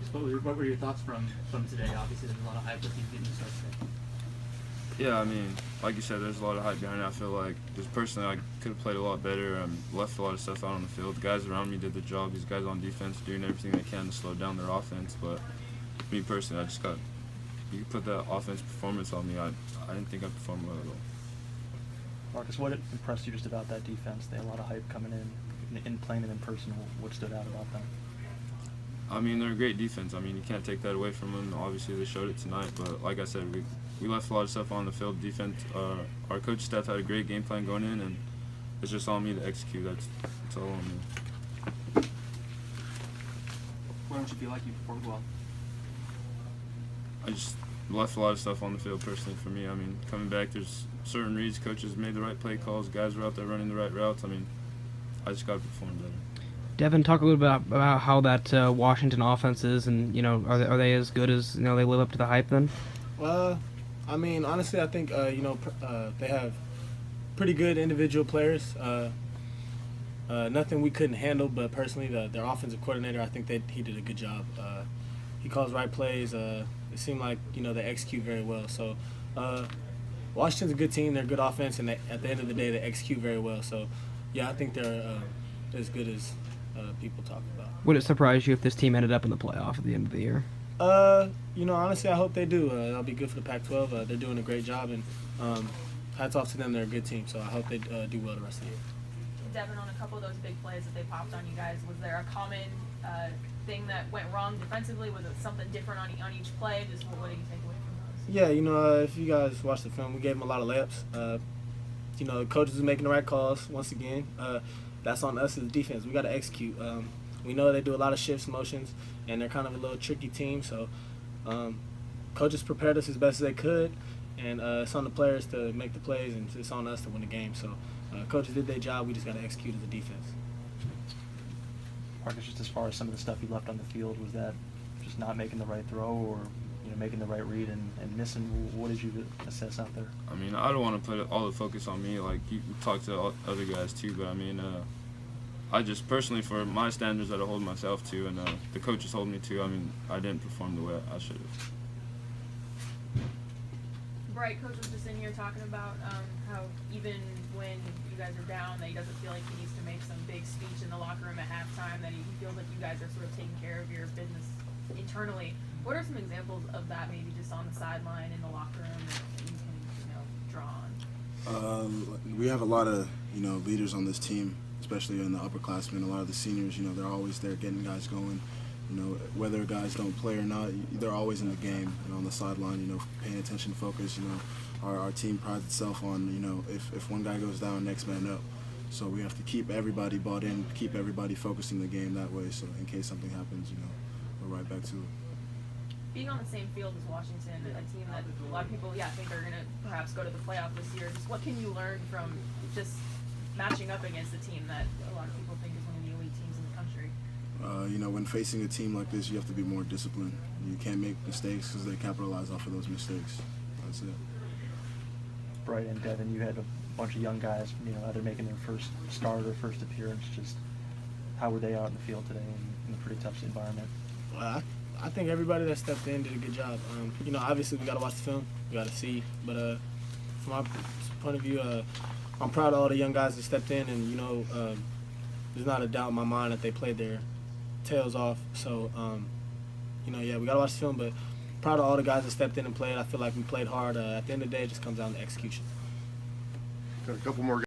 Just what were your thoughts from today? Obviously, there's a lot of hype with you getting to start today. Yeah, I mean, like you said, there's a lot of hype behind it. I feel like, just personally, I could have played a lot better and left a lot of stuff out on the field. The guys around me did their job. These guys on defense doing everything they can to slow down their offense. But me personally, you put that offense performance on me, I didn't think I performed well at all. Marcus, what impressed you just about that defense? They had a lot of hype coming in playing them in person. What stood out about them? I mean, they're a great defense. I mean, you can't take that away from them. Obviously, they showed it tonight. But like I said, we left a lot of stuff on the field. Defense, our coach staff had a great game plan going in, and it's just on me to execute. That's all on me. Why don't you feel like you performed well? I just left a lot of stuff on the field personally for me. I mean, coming back, there's certain reads. Coaches made the right play calls. Guys were out there running the right routes. I mean, I just got to perform better. Devin, talk a little bit about how that Washington offense is, and are they as good as they live up to the hype then? I mean, honestly, I think they have pretty good individual players. Nothing we couldn't handle, but personally, their offensive coordinator, I think he did a good job. He calls right plays. It seemed like they execute very well. So Washington's a good team. They're a good offense, and at the end of the day, they execute very well. So yeah, I think they're as good as people talk about. Would it surprise you if this team ended up in the playoff at the end of the year? Honestly, I hope they do. That'll be good for the Pac-12. They're doing a great job, and hats off to them. They're a good team, so I hope they do well the rest of the year. Devin, on a couple of those big plays that they popped on you guys, was there a common thing that went wrong defensively? Was it something different on each play? Just what did you take away from those? Yeah, if you guys watched the film, we gave them a lot of layups. The coaches are making the right calls once again. That's on us as a defense. We got to execute. We know they do a lot of shifts, motions, and they're kind of a little tricky team. So coaches prepared us as best as they could, and it's on the players to make the plays, and it's on us to win the game. So coaches did their job. We just got to execute as a defense. Marcus, just as far as some of the stuff you left on the field, was that just not making the right throw, or making the right read and missing? What did you assess out there? I mean, I don't want to put all the focus on me. Like, you talk to other guys too, but I mean, I just personally, for my standards that I hold myself to, and the coaches hold me to, I mean, I didn't perform the way I should have. Bright coach was just in here talking about how even when you guys are down, that he doesn't feel like he needs to make some big speech in the locker room at halftime, that he feels like you guys are sort of taking care of your business internally. What are some examples of that, maybe just on the sideline in the locker room, that you can draw on? We have a lot of leaders on this team, especially in the upperclassmen. A lot of the seniors, they're always there getting guys going. Whether guys don't play or not, they're always in the game, on the sideline, paying attention, focus. Our team prides itself on, if one guy goes down, next man up. So we have to keep everybody bought in, keep everybody focusing the game that way, so in case something happens, we're right back to it. Being on the same field as Washington, a team that a lot of people, think are going to perhaps go to the playoff this year, just what can you learn from just matching up against a team that a lot of people think is one of the elite teams in the country? When facing a team like this, you have to be more disciplined. You can't make mistakes because they capitalize off of those mistakes. That's it. Bright and Devin, you had a bunch of young guys, either making their first start or first appearance. Just how were they out in the field today in a pretty tough environment? I think everybody that stepped in did a good job. Obviously we got to watch the film, we got to see. But from my point of view, I'm proud of all the young guys that stepped in, and there's not a doubt in my mind that they played their tails off. So, we got to watch the film, but proud of all the guys that stepped in and played. I feel like we played hard. At the end of the day, it just comes down to execution. Got a couple more